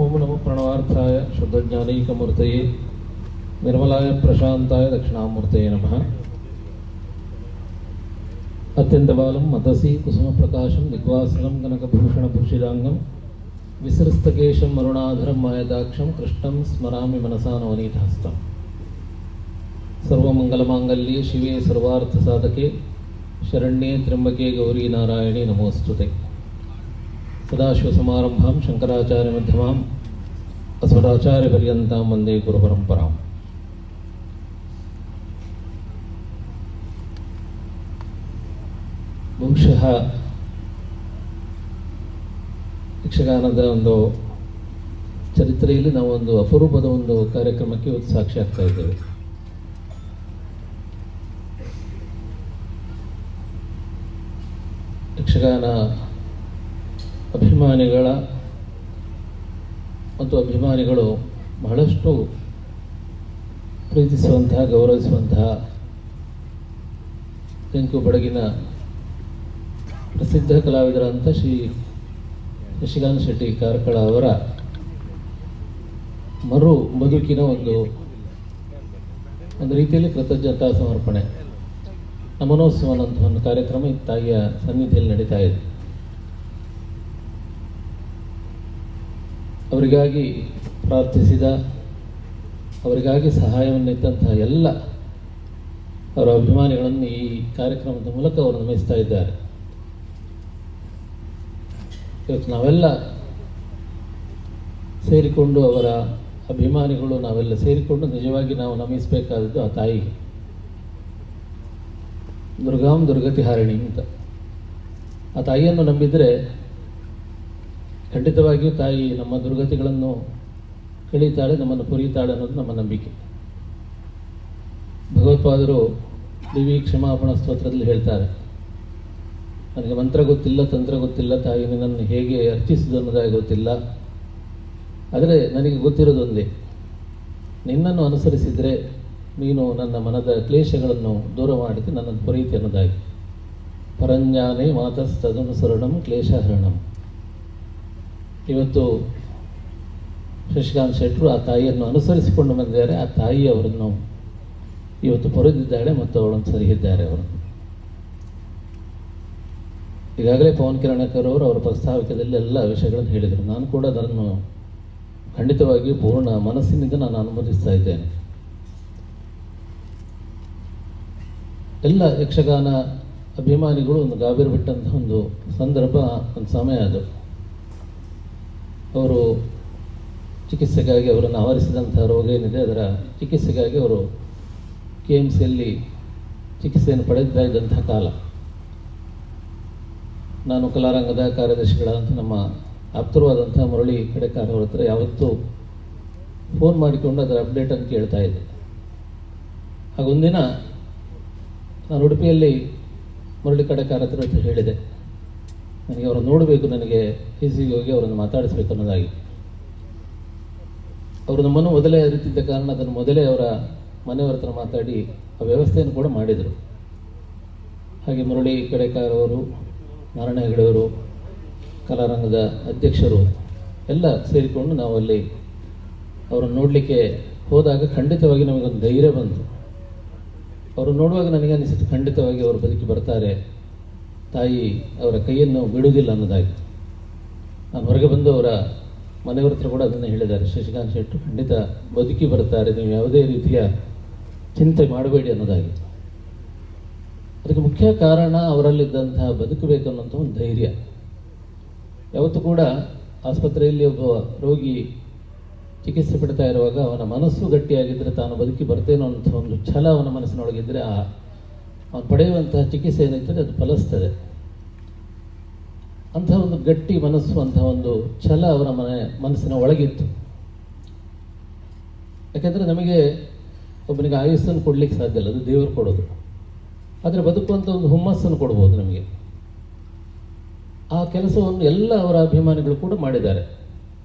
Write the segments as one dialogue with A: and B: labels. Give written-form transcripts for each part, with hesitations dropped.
A: ಓಂ ನಮೋ ಪ್ರಣವಾರ್ಥಾಯ ಶುದ್ಧಜ್ಞಾನೈಕಮೂರ್ತಯೇ ನಿರ್ಮಲಾಯ ಪ್ರಶಾಂತಾಯ ದಕ್ಷಿಣಾಮೂರ್ತಯೇ ನಮಃ. ಅತ್ಯಂತಬಾಲಂ ಮದಸಿ ಕುಸುಮಪ್ರಕಾಶಂ ದಿಗ್ವಾಸನಂ ಕನಕಭೂಷಣಭೂಷಿತಾಂಗಂ ವಿಸೃಸ್ತಕೇಶಂ ಅರುಣಾಧರಂ ಮಾಯದಾಕ್ಷಂ ಕೃಷ್ಣಂ ಸ್ಮರಾಮಿ ಮನಸಾ ನವನೀತಹಸ್ತಂ. ಸರ್ವಮಂಗಲಮಾಂಗಲ್ಯೆ ಶಿವೆ ಸರ್ವಾರ್ಥಸಾಧಕೆ ಶರಣ್ಯೆ ತ್ರ್ಯಂಬಕೆ ಗೌರಿ ನಾರಾಯಣಿ ನಮೋಸ್ತುತೆ. ಸದಾಶಿವಸಮಾರಂಭಾಂ ಶಂಕರಾಚಾರ್ಯಮಧ್ಯಮಾಂ ಅಸ್ಮದಾಚಾರ್ಯಪರ್ಯಂತಾಂ ವಂದೇ ಗುರುಪರಂಪರಾಂ. ಬಹುಶಃ ಯಕ್ಷಗಾನದ ಒಂದು ಚರಿತ್ರೆಯಲ್ಲಿ ನಾವು ಒಂದು ಅಪರೂಪದ ಒಂದು ಕಾರ್ಯಕ್ರಮಕ್ಕೆ ಇವತ್ತು ಸಾಕ್ಷಿ ಆಗ್ತಾ ಇದ್ದೇವೆ. ಯಕ್ಷಗಾನ ಅಭಿಮಾನಿಗಳ ಮತ್ತು ಅಭಿಮಾನಿಗಳು ಬಹಳಷ್ಟು ಪ್ರೀತಿಸುವಂತಹ ಗೌರವಿಸುವಂತಹ ತೆಂಕು ಬಡಗಿನ ಪ್ರಸಿದ್ಧ ಕಲಾವಿದರಂಥ ಶ್ರೀ ಶಶಿಕಾಂತ್ ಶೆಟ್ಟಿ ಕಾರ್ಕಳ ಅವರ ಮರು ಬದುಕಿನ ಒಂದು ರೀತಿಯಲ್ಲಿ ಕೃತಜ್ಞತಾ ಸಮರ್ಪಣೆ ನಮನೋತ್ಸವ ಅನ್ನುವಂಥ ಒಂದು ಕಾರ್ಯಕ್ರಮ ಈ ತಾಯಿಯ ಸನ್ನಿಧಿಯಲ್ಲಿ ನಡೀತಾ ಇದೆ. ಅವರಿಗಾಗಿ ಪ್ರಾರ್ಥಿಸಿದ, ಅವರಿಗಾಗಿ ಸಹಾಯವನ್ನಿತ್ತಂತಹ ಎಲ್ಲ ಅವರ ಅಭಿಮಾನಿಗಳನ್ನು ಈ ಕಾರ್ಯಕ್ರಮದ ಮೂಲಕ ಅವರು ನಮಿಸ್ತಾ ಇದ್ದಾರೆ. ಇವತ್ತು ನಾವೆಲ್ಲ ಸೇರಿಕೊಂಡು, ಅವರ ಅಭಿಮಾನಿಗಳು ನಾವೆಲ್ಲ ಸೇರಿಕೊಂಡು ನಿಜವಾಗಿ ನಾವು ನಮಿಸಬೇಕಾದದ್ದು ಆ ತಾಯಿಗೆ. ದುರ್ಗಾಂ ದುರ್ಗತಿ ಹಾರಿಣಿ ಅಂತ ಆ ತಾಯಿಯನ್ನು ನಂಬಿದರೆ ಖಂಡಿತವಾಗಿಯೂ ತಾಯಿ ನಮ್ಮ ದುರ್ಗತಿಗಳನ್ನು ಕಳೀತಾಳೆ, ನಮ್ಮನ್ನು ಪುರಿತಾಳೆ ಅನ್ನೋದು ನಮ್ಮ ನಂಬಿಕೆ. ಭಗವತ್ಪಾದರು ದೇವಿ ಕ್ಷಮಾಪಣ ಸ್ತೋತ್ರದಲ್ಲಿ ಹೇಳ್ತಾರೆ, ನನಗೆ ಮಂತ್ರ ಗೊತ್ತಿಲ್ಲ, ತಂತ್ರ ಗೊತ್ತಿಲ್ಲ, ತಾಯಿ ನಿನ್ನನ್ನು ಹೇಗೆ ಅರ್ಚಿಸುವುದು ಅನ್ನೋದಾಗಿ ಗೊತ್ತಿಲ್ಲ, ಆದರೆ ನನಗೆ ಗೊತ್ತಿರೋದೊಂದೇ, ನಿನ್ನನ್ನು ಅನುಸರಿಸಿದರೆ ನೀನು ನನ್ನ ಮನದ ಕ್ಲೇಶಗಳನ್ನು ದೂರ ಮಾಡಿದ್ದು ನನ್ನನ್ನು ಪುರೀತಿ ಅನ್ನೋದಾಗಿ. ಪರಂಜ್ಞಾನೇ ಮಾತಸ್ತದನುಸರಣಂ ಕ್ಲೇಶಹರಣಂ. ಇವತ್ತು ಶಶಿಕಾಂತ್ ಶೆಟ್ಟರು ಆ ತಾಯಿಯನ್ನು ಅನುಸರಿಸಿಕೊಂಡು ಬಂದಿದ್ದಾರೆ. ಆ ತಾಯಿ ಅವರನ್ನು ಇವತ್ತು ಪೊರೆದಿದ್ದಾಳೆ ಮತ್ತು ಅವಳನ್ನು ಸರಿಹಿದ್ದಾರೆ. ಅವರು ಈಗಾಗಲೇ ಪವನ್ ಕಿರಣಕರ್ ಅವರು ಅವರ ಪ್ರಸ್ತಾವಿಕದಲ್ಲಿ ಎಲ್ಲ ವಿಷಯಗಳನ್ನು ಹೇಳಿದರು. ನಾನು ಕೂಡ ಅದನ್ನು ಖಂಡಿತವಾಗಿಯೂ ಪೂರ್ಣ ಮನಸ್ಸಿನಿಂದ ನಾನು ಅನುಮೋದಿಸ್ತಾ ಇದ್ದೇನೆ. ಎಲ್ಲ ಯಕ್ಷಗಾನ ಅಭಿಮಾನಿಗಳು ಒಂದು ಗಾಬರಿ ಬಿಟ್ಟಂಥ ಒಂದು ಸಂದರ್ಭ, ಒಂದು ಸಮಯ ಅದು. ಅವರು ಚಿಕಿತ್ಸೆಗಾಗಿ ಅವರನ್ನು ಆವರಿಸಿದಂಥ ರೋಗ ಏನಿದೆ ಅದರ ಚಿಕಿತ್ಸೆಗಾಗಿ ಅವರು KMCಯಲ್ಲಿ ಚಿಕಿತ್ಸೆಯನ್ನು ಪಡೆದಿದ್ದ ಇದ್ದಂಥ ಕಾಲ. ನಾನು ಕಲಾರಂಗದ ಕಾರ್ಯದರ್ಶಿಗಳಾದಂಥ ನಮ್ಮ ಆಪ್ತರವಾದಂಥ ಮುರಳಿ ಕಡೆಕಾರ ಅವ್ರ ಹತ್ರ ಯಾವತ್ತೂ ಫೋನ್ ಮಾಡಿಕೊಂಡು ಅದರ ಅಪ್ಡೇಟನ್ನು ಕೇಳ್ತಾ ಇದ್ದೆ. ಹಾಗೊಂದಿನ ನಾನು ಉಡುಪಿಯಲ್ಲಿ ಮುರಳಿ ಕಡೆಕಾರ ಹತ್ರ ಹೇಳಿದೆ, ನನಗೆ ಅವರನ್ನು ನೋಡಬೇಕು, ನನಗೆ ಫೀಸಿಗೆ ಹೋಗಿ ಅವರನ್ನು ಮಾತಾಡಿಸ್ಬೇಕು ಅನ್ನೋದಾಗಿ. ಅವರು ನಮ್ಮನ್ನು ಮೊದಲೇ ಅರಿತಿದ್ದ ಕಾರಣ ಅದನ್ನು ಮೊದಲೇ ಅವರ ಮನೆಯವರ ಹತ್ರ ಮಾತಾಡಿ ಆ ವ್ಯವಸ್ಥೆಯನ್ನು ಕೂಡ ಮಾಡಿದರು. ಹಾಗೆ ಮುರಳಿ ಕಡೆಕಾರ ಅವರು, ನಾರಾಯಣ ಹೆಗಡೆ ಅವರು, ಕಲಾರಂಗದ ಅಧ್ಯಕ್ಷರು ಎಲ್ಲ ಸೇರಿಕೊಂಡು ನಾವು ಅಲ್ಲಿ ಅವರನ್ನು ನೋಡಲಿಕ್ಕೆ ಹೋದಾಗ ಖಂಡಿತವಾಗಿ ನಮಗೊಂದು ಧೈರ್ಯ ಬಂತು. ಅವರು ನೋಡುವಾಗ ನನಗೆ ಅನಿಸಿತು, ಖಂಡಿತವಾಗಿ ಅವರು ಬದುಕಿ ಬರ್ತಾರೆ, ತಾಯಿ ಅವರ ಕೈಯನ್ನು ಬಿಡುವುದಿಲ್ಲ ಅನ್ನೋದಾಗಿ. ನಾನು ಹೊರಗೆ ಬಂದು ಅವರ ಮನೆಯವರ ಹತ್ರ ಕೂಡ ಅದನ್ನೇ ಹೇಳಿದ್ದಾರೆ, ಶಶಿಕಾಂತ್ ಶೆಟ್ಟರು ಖಂಡಿತ ಬದುಕಿ ಬರ್ತಾರೆ, ನೀವು ಯಾವುದೇ ರೀತಿಯ ಚಿಂತೆ ಮಾಡಬೇಡಿ ಅನ್ನೋದಾಗಿ. ಅದಕ್ಕೆ ಮುಖ್ಯ ಕಾರಣ ಅವರಲ್ಲಿದ್ದಂತಹ ಬದುಕಬೇಕನ್ನುವಂಥ ಒಂದು ಧೈರ್ಯ. ಯಾವತ್ತೂ ಕೂಡ ಆಸ್ಪತ್ರೆಯಲ್ಲಿ ಒಬ್ಬ ರೋಗಿ ಚಿಕಿತ್ಸೆ ಪಡ್ತಾ ಇರುವಾಗ ಅವನ ಮನಸ್ಸು ಗಟ್ಟಿಯಾಗಿದ್ದರೆ ತಾನು ಬದುಕಿ ಬರ್ತೇನೋ ಅಂತ ಒಂದು ಛಲ ಅವನ ಮನಸ್ಸಿನೊಳಗಿದ್ದರೆ ಅವನು ಪಡೆಯುವಂತಹ ಚಿಕಿತ್ಸೆ ಏನಿರ್ತದೆ ಅದು ಫಲಿಸ್ತದೆ. ಅಂತಹ ಒಂದು ಗಟ್ಟಿ ಮನಸ್ಸು, ಅಂತಹ ಒಂದು ಛಲ ಅವರ ಮನಸ್ಸಿನ ಒಳಗಿತ್ತು. ಯಾಕೆಂದರೆ ನಮಗೆ ಒಬ್ಬನಿಗೆ ಆಯುಸ್ಸನ್ನು ಕೊಡ್ಲಿಕ್ಕೆ ಸಾಧ್ಯ ಇಲ್ಲ, ಅದು ದೇವರು ಕೊಡೋದು. ಆದರೆ ಬದುಕುವಂಥ ಒಂದು ಹುಮ್ಮಸ್ಸನ್ನು ಕೊಡ್ಬೋದು ನಮಗೆ. ಆ ಕೆಲಸವನ್ನು ಎಲ್ಲ ಅವರ ಅಭಿಮಾನಿಗಳು ಕೂಡ ಮಾಡಿದ್ದಾರೆ.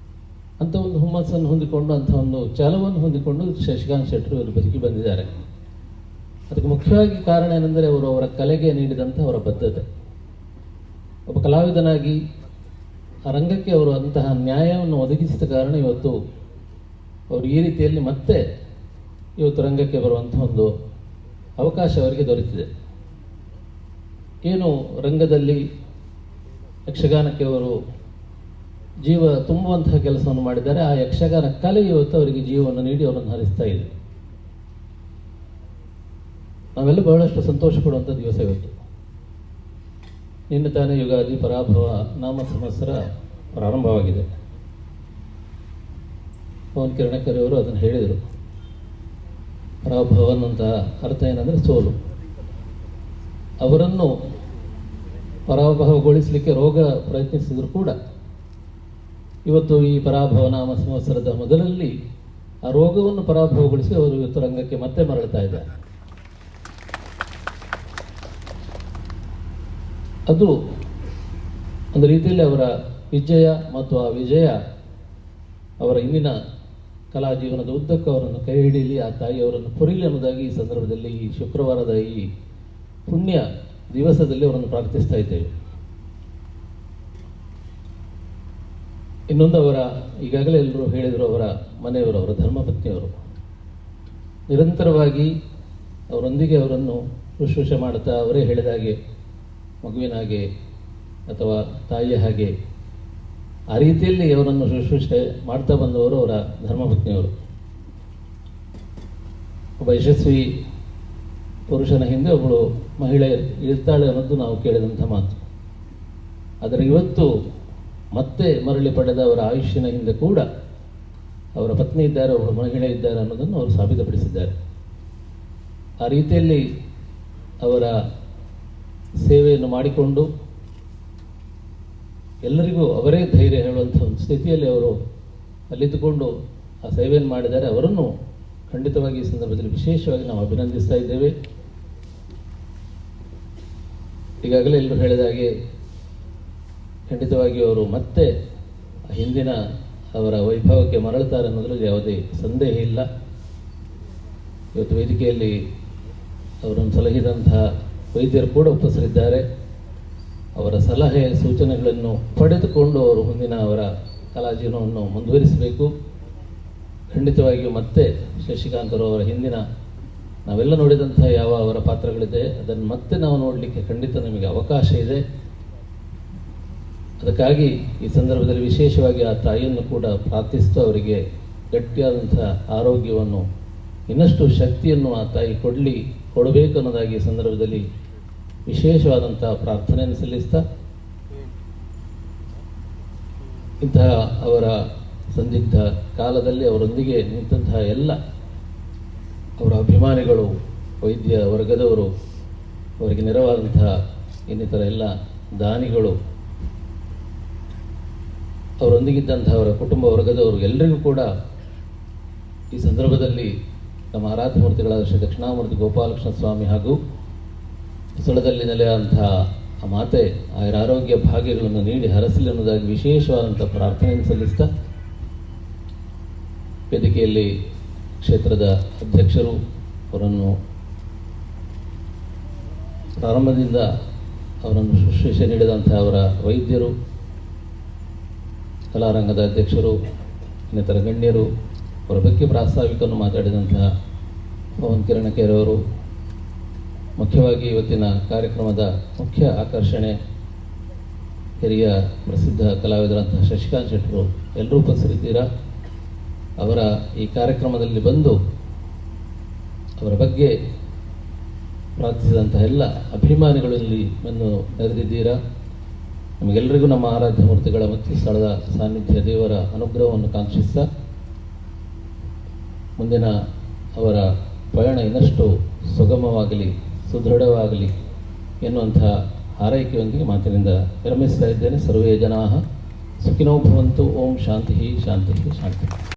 A: ಅಂಥ ಒಂದು ಹುಮ್ಮಸ್ಸನ್ನು ಹೊಂದಿಕೊಂಡು, ಅಂಥ ಒಂದು ಛಲವನ್ನು ಹೊಂದಿಕೊಂಡು ಶಶಿಕಾಂತ್ ಶೆಟ್ಟರು ಇವರು ಬದುಕಿ ಬಂದಿದ್ದಾರೆ. ಅದಕ್ಕೆ ಮುಖ್ಯವಾಗಿ ಕಾರಣ ಏನೆಂದರೆ ಅವರು ಅವರ ಕಲೆಗೆ ನೀಡಿದಂಥ ಅವರ ಬದ್ಧತೆ. ಒಬ್ಬ ಕಲಾವಿದನಾಗಿ ಆ ರಂಗಕ್ಕೆ ಅವರು ಅಂತಹ ನ್ಯಾಯವನ್ನು ಒದಗಿಸಿದ ಕಾರಣ ಇವತ್ತು ಅವರು ಈ ರೀತಿಯಲ್ಲಿ ಮತ್ತೆ ಇವತ್ತು ರಂಗಕ್ಕೆ ಬರುವಂಥ ಒಂದು ಅವಕಾಶ ಅವರಿಗೆ ದೊರೆತಿದೆ. ಏನು ರಂಗದಲ್ಲಿ ಯಕ್ಷಗಾನಕ್ಕೆ ಅವರು ಜೀವ ತುಂಬುವಂತಹ ಕೆಲಸವನ್ನು ಮಾಡಿದ್ದಾರೆ. ಆ ಯಕ್ಷಗಾನ ಕಲೆ ಇವತ್ತು ಅವರಿಗೆ ಜೀವವನ್ನು ನೀಡಿ ಅವರನ್ನು ಹರಿಸ್ತಾ ಇದೆ. ನಾವೆಲ್ಲ ಬಹಳಷ್ಟು ಸಂತೋಷ ಪಡುವಂಥ ದಿವಸ ಇವತ್ತು. ನಿನ್ನೆ ತಾನೇ ಯುಗಾದಿ ಪರಾಭವ ನಾಮ ಸಂವತ್ಸರ ಪ್ರಾರಂಭವಾಗಿದೆ. ಪವನ್ ಕಿರಣಕರ್ ಅವರು ಅದನ್ನು ಹೇಳಿದರು. ಪರಾಭವ ಅನ್ನುವಂಥ ಅರ್ಥ ಏನಂದರೆ ಸೋಲು. ಅವರನ್ನು ಪರಾಭವಗೊಳಿಸಲಿಕ್ಕೆ ರೋಗ ಪ್ರಯತ್ನಿಸಿದರೂ ಕೂಡ ಇವತ್ತು ಈ ಪರಾಭವ ನಾಮ ಸಂವತ್ಸರದ ಮೊದಲಲ್ಲಿ ಆ ರೋಗವನ್ನು ಪರಾಭವಗೊಳಿಸಿ ಅವರು ಇವತ್ತು ರಂಗಕ್ಕೆ ಮತ್ತೆ ಮರಳುತ್ತಾ ಇದ್ದಾರೆ. ಅದು ಒಂದು ರೀತಿಯಲ್ಲಿ ಅವರ ವಿಜಯ ಮತ್ತು ಆ ವಿಜಯ ಅವರ ಇಂದಿನ ಕಲಾ ಜೀವನದ ಉದ್ದಕ್ಕೂ ಅವರನ್ನು ಕೈ ಹಿಡಿಯಲಿ, ಆ ತಾಯಿ ಅವರನ್ನು ಪೊರಿಲಿ ಅನ್ನೋದಾಗಿ ಈ ಸಂದರ್ಭದಲ್ಲಿ ಈ ಶುಕ್ರವಾರದ ಈ ಪುಣ್ಯ ದಿವಸದಲ್ಲಿ ಅವರನ್ನು ಪ್ರಾರ್ಥಿಸ್ತಾ ಇದ್ದೇವೆ. ಇನ್ನೊಂದು ಅವರ ಈಗಾಗಲೇ ಎಲ್ಲರೂ ಹೇಳಿದರು, ಅವರ ಮನೆಯವರು, ಅವರ ಧರ್ಮಪತ್ನಿಯವರು ನಿರಂತರವಾಗಿ ಅವರೊಂದಿಗೆ ಅವರನ್ನು ಶುಶ್ರೂಷೆ ಮಾಡುತ್ತಾ ಅವರೇ ಹೇಳಿದ ಹಾಗೆ ಮಗುವಿನ ಹಾಗೆ ಅಥವಾ ತಾಯಿಯ ಹಾಗೆ ಆ ರೀತಿಯಲ್ಲಿ ಅವರನ್ನು ಶುಶ್ರೂಷೆ ಮಾಡ್ತಾ ಬಂದವರು ಅವರ ಧರ್ಮಪತ್ನಿಯವರು. ಒಬ್ಬ ಯಶಸ್ವಿ ಪುರುಷನ ಹಿಂದೆ ಒಬ್ಬಳು ಮಹಿಳೆ ಇರ್ತಾಳೆ ಅನ್ನೋದು ನಾವು ಕೇಳಿದಂಥ ಮಾತು. ಆದರೆ ಇವತ್ತು ಮತ್ತೆ ಮರಳಿ ಪಡೆದ ಅವರ ಆಯುಷ್ಯನ ಹಿಂದೆ ಕೂಡ ಅವರ ಪತ್ನಿ ಇದ್ದಾರೆ, ಒಬ್ಬಳು ಮಹಿಳೆ ಇದ್ದಾರೆ ಅನ್ನೋದನ್ನು ಅವರು ಸಾಬೀತುಪಡಿಸಿದ್ದಾರೆ. ಆ ರೀತಿಯಲ್ಲಿ ಅವರ ಸೇವೆಯನ್ನು ಮಾಡಿಕೊಂಡು ಎಲ್ಲರಿಗೂ ಅವರೇ ಧೈರ್ಯ ಹೇಳುವಂಥ ಒಂದು ಸ್ಥಿತಿಯಲ್ಲಿ ಅವರು ಅಲ್ಲಿದ್ದುಕೊಂಡು ಆ ಸೇವೆಯನ್ನು ಮಾಡಿದ್ದಾರೆ. ಅವರನ್ನು ಖಂಡಿತವಾಗಿ ಈ ಸಂದರ್ಭದಲ್ಲಿ ವಿಶೇಷವಾಗಿ ನಾವು ಅಭಿನಂದಿಸ್ತಾ ಇದ್ದೇವೆ. ಈಗಾಗಲೇ ಎಲ್ಲರೂ ಹೇಳಿದ ಹಾಗೆ ಖಂಡಿತವಾಗಿ ಅವರು ಮತ್ತೆ ಹಿಂದಿನ ಅವರ ವೈಭವಕ್ಕೆ ಮರಳುತ್ತಾರೆ ಅನ್ನೋದ್ರಲ್ಲಿ ಯಾವುದೇ ಸಂದೇಹ ಇಲ್ಲ. ಇವತ್ತು ವೇದಿಕೆಯಲ್ಲಿ ಅವರನ್ನು ಸಲಹಿದಂತಹ ವೈದ್ಯರು ಕೂಡ ಉಪಸ್ಥಿತರಿದ್ದಾರೆ. ಅವರ ಸಲಹೆ ಸೂಚನೆಗಳನ್ನು ಪಡೆದುಕೊಂಡು ಅವರು ಮುಂದಿನ ಅವರ ಕಲಾ ಜೀವನವನ್ನು ಮುಂದುವರಿಸಬೇಕು. ಖಂಡಿತವಾಗಿಯೂ ಮತ್ತೆ ಶಶಿಕಾಂತರು ಅವರ ಹಿಂದಿನ ನಾವೆಲ್ಲ ನೋಡಿದಂಥ ಯಾವ ಅವರ ಪಾತ್ರಗಳಿದೆ ಅದನ್ನು ಮತ್ತೆ ನಾವು ನೋಡಲಿಕ್ಕೆ ಖಂಡಿತ ನಮಗೆ ಅವಕಾಶ ಇದೆ. ಅದಕ್ಕಾಗಿ ಈ ಸಂದರ್ಭದಲ್ಲಿ ವಿಶೇಷವಾಗಿ ಆ ತಾಯಿಯನ್ನು ಕೂಡ ಪ್ರಾರ್ಥಿಸ್ತಾ ಅವರಿಗೆ ಗಟ್ಟಿಯಾದಂಥ ಆರೋಗ್ಯವನ್ನು ಇನ್ನಷ್ಟು ಶಕ್ತಿಯನ್ನು ಆ ತಾಯಿ ಕೊಡಬೇಕು ಅನ್ನೋದಾಗಿ ಈ ಸಂದರ್ಭದಲ್ಲಿ ವಿಶೇಷವಾದಂಥ ಪ್ರಾರ್ಥನೆಯನ್ನು ಸಲ್ಲಿಸ್ತಾ ಇಂತಹ ಅವರ ಸಂದಿಗ್ಧ ಕಾಲದಲ್ಲಿ ಅವರೊಂದಿಗೆ ನಿಂತಹ ಎಲ್ಲ ಅವರ ಅಭಿಮಾನಿಗಳು, ವೈದ್ಯ ವರ್ಗದವರು, ಅವರಿಗೆ ನೆರವಾದಂತಹ ಇನ್ನಿತರ ಎಲ್ಲ ದಾನಿಗಳು, ಅವರೊಂದಿಗಿದ್ದಂತಹ ಅವರ ಕುಟುಂಬ ವರ್ಗದವರು ಎಲ್ಲರಿಗೂ ಕೂಡ ಈ ಸಂದರ್ಭದಲ್ಲಿ ನಮ್ಮ ಆರಾಧ್ಯ ಮೂರ್ತಿಗಳಾದ ಶ್ರೀ ದಕ್ಷಿಣಾಮೂರ್ತಿ ಗೋಪಾಲಕೃಷ್ಣ ಸ್ವಾಮಿ ಹಾಗೂ ಸ್ಥಳದಲ್ಲಿ ನೆಲೆಯಾದಂತಹ ಆ ಮಾತೆ ಆಯುರ ಆರೋಗ್ಯ ಭಾಗ್ಯಗಳನ್ನು ನೀಡಿ ಹರಸಲಿ ಅನ್ನೋದಾಗಿ ವಿಶೇಷವಾದಂಥ ಪ್ರಾರ್ಥನೆಯನ್ನು ಸಲ್ಲಿಸ್ತಾ ವೇದಿಕೆಯಲ್ಲಿ ಕ್ಷೇತ್ರದ ಅಧ್ಯಕ್ಷರು, ಅವರನ್ನು ಪ್ರಾರಂಭದಿಂದ ಅವರನ್ನು ಶುಶ್ರೂಷೆ ನೀಡಿದಂಥ ಅವರ ವೈದ್ಯರು, ಕಲಾರಂಗದ ಅಧ್ಯಕ್ಷರು, ಇನ್ನಿತರ ಗಣ್ಯರು, ಅವರ ಬಗ್ಗೆ ಪ್ರಾಸ್ತಾವಿಕವನ್ನು ಮಾತಾಡಿದಂತಹ ಪವನ್ ಕಿರಣಕೇರ್ ಅವರು, ಮುಖ್ಯವಾಗಿ ಇವತ್ತಿನ ಕಾರ್ಯಕ್ರಮದ ಮುಖ್ಯ ಆಕರ್ಷಣೆ ಹಿರಿಯ ಪ್ರಸಿದ್ಧ ಕಲಾವಿದರಂತಹ ಶಶಿಕಾಂತ್ ಶೆಟ್ಟರು ಎಲ್ಲರೂ ಉಪಸ್ಥಿತಿದ್ದೀರಾ. ಅವರ ಈ ಕಾರ್ಯಕ್ರಮದಲ್ಲಿ ಬಂದು ಅವರ ಬಗ್ಗೆ ಪ್ರಾರ್ಥಿಸಿದಂತಹ ಎಲ್ಲ ಅಭಿಮಾನಿಗಳು ಇಲ್ಲಿ ಬಂದು ನೆರೆದಿದ್ದೀರಾ. ನಮಗೆಲ್ಲರಿಗೂ ನಮ್ಮ ಆರಾಧ್ಯ ಮೂರ್ತಿಗಳ ಮತ್ತು ಸ್ಥಳದ ಸಾನ್ನಿಧ್ಯ ದೇವರ ಅನುಗ್ರಹವನ್ನು ಕಾಂಕ್ಷಿಸ್ತಾ ಮುಂದಿನ ಅವರ ಪಯಣ ಇನ್ನಷ್ಟು ಸುಗಮವಾಗಲಿ, ಸುದೃಢವಾಗಲಿ ಎನ್ನುವಂತಹ ಹಾರೈಕೆಯೊಂದಿಗೆ ಮಾತಿನಿಂದ ವಿರಮಿಸ್ತಾ ಇದ್ದೇನೆ. ಸರ್ವೇ ಜನಾಃ ಸುಖಿನೋ ಭವಂತು. ಓಂ ಶಾಂತಿ ಶಾಂತಿ ಶಾಂತಿ.